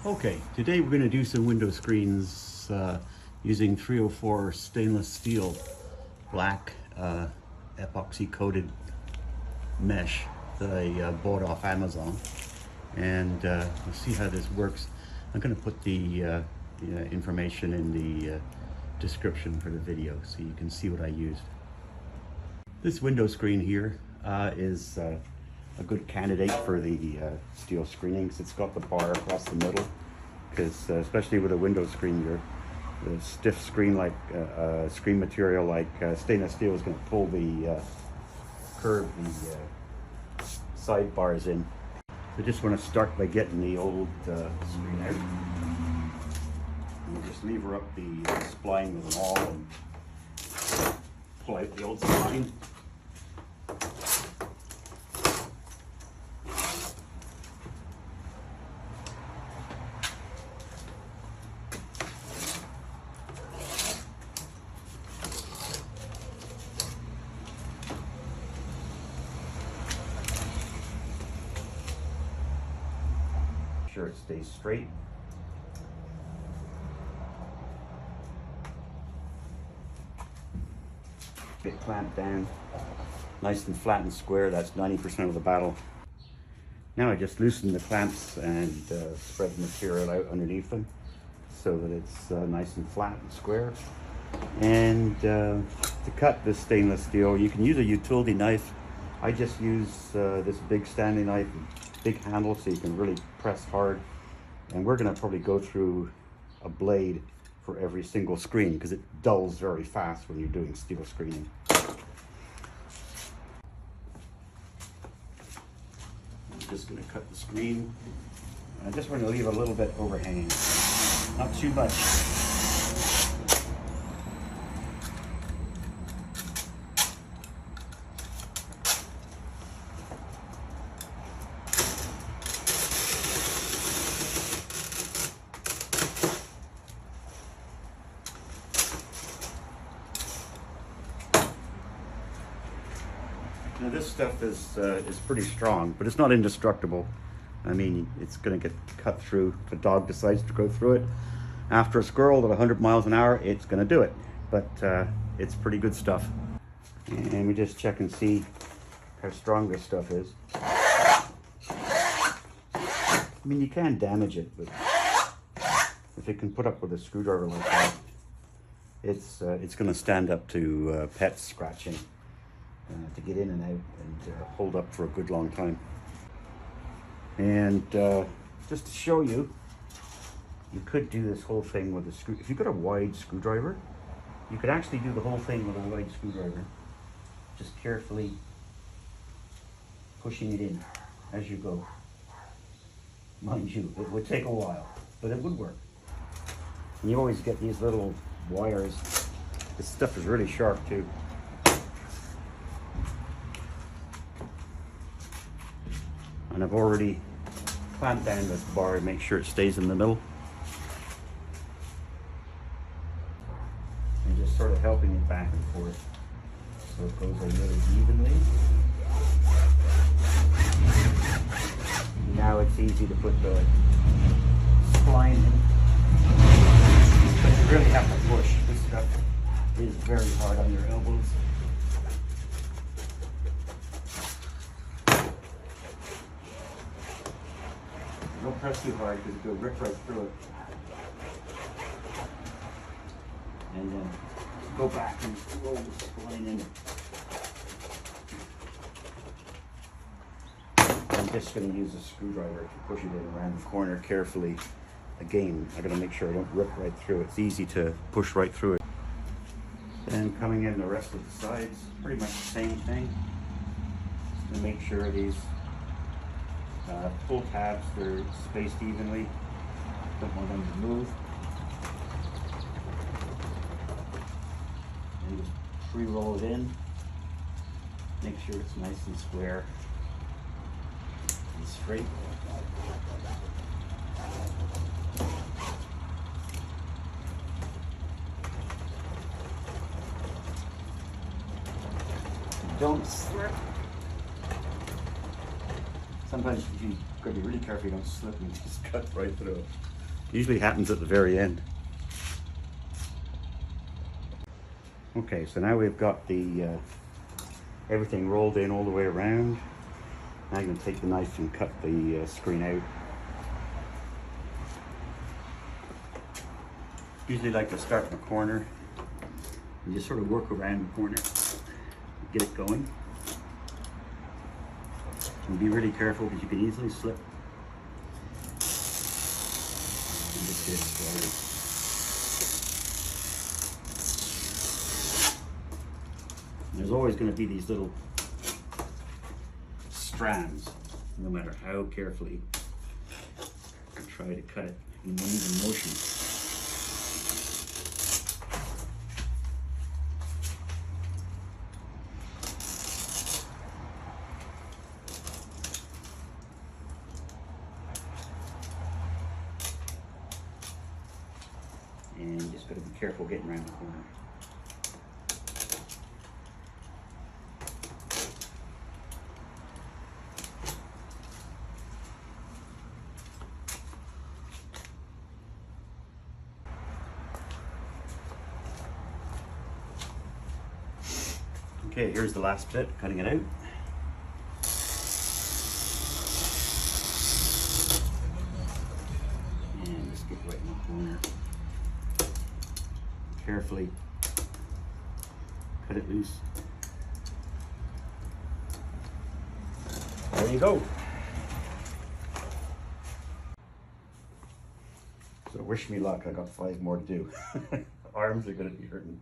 Okay, today we're going to do some window screens using 304 stainless steel black epoxy coated mesh that I bought off Amazon, and we'll see how this works. I'm going to put the information in the description for the video so you can see what I used. This window screen here is a good candidate for the steel screenings. It's got the bar across the middle because especially with a window screen, the stiff screen like screen material like stainless steel is going to pull the curve the side bars in. So I just want to start by getting the old screen out. And we'll just lever up the spline with an awl and pull out the old spline. Sure it stays straight. Get clamped down, nice and flat and square. That's 90% of the battle. Now I just loosen the clamps and spread the material out underneath them so that it's nice and flat and square. And to cut this stainless steel, you can use a utility knife. I just use this big Stanley knife, big handle, so you can really press hard. And we're going to probably go through a blade for every single screen because it dulls very fast when you're doing steel screening. I'm just going to cut the screen. I just want to leave a little bit overhanging, not too much. Now this stuff is pretty strong, but it's not indestructible. I mean, it's going to get cut through if a dog decides to go through it. After a squirrel at 100 miles an hour, it's going to do it. But it's pretty good stuff. And we just check and see how strong this stuff is. I mean, you can damage it, but if it can put up with a screwdriver like that, it's going to stand up to pets scratching. To get in and out and hold up for a good long time. And just to show you, you could do this whole thing with a screw. If you've got a wide screwdriver, you could actually do the whole thing with a wide screwdriver. Just carefully pushing it in as you go. Mind you, it would take a while, but it would work. And you always get these little wires. This stuff is really sharp too. And I've already clamped down this bar to make sure it stays in the middle. And just sort of helping it back and forth so it goes a little evenly. Now it's easy to put the spline in. But you really have to push. This stuff is very hard on your elbows. Don't press too hard because it'll rip right through it. And then go back and roll the spline in. I'm just going to use a screwdriver to push it in around the corner carefully. Again, I got to make sure I don't rip right through it. It's easy to push right through it. And coming in the rest of the sides, pretty much the same thing. Just to make sure these pull tabs, they're spaced evenly. Don't want them to move. And just pre-roll it in. Make sure it's nice and square and straight. Don't slip. Sometimes you've got to be really careful you don't slip and just cut right through it. Usually happens at the very end. Okay, so now we've got the everything rolled in all the way around. Now I'm going to take the knife and cut the screen out. Usually like to start in the corner and just sort of work around the corner, get it going. And be really careful because you can easily slip. And just get it started. And there's always going to be these little strands, no matter how carefully you try to cut it in one even motion. And you just got to be careful getting around the corner. Okay, here's the last bit, cutting it out. And just get right in the corner. Carefully cut it loose. There you go. So wish me luck, I got 5 more to do. Arms are gonna be hurting.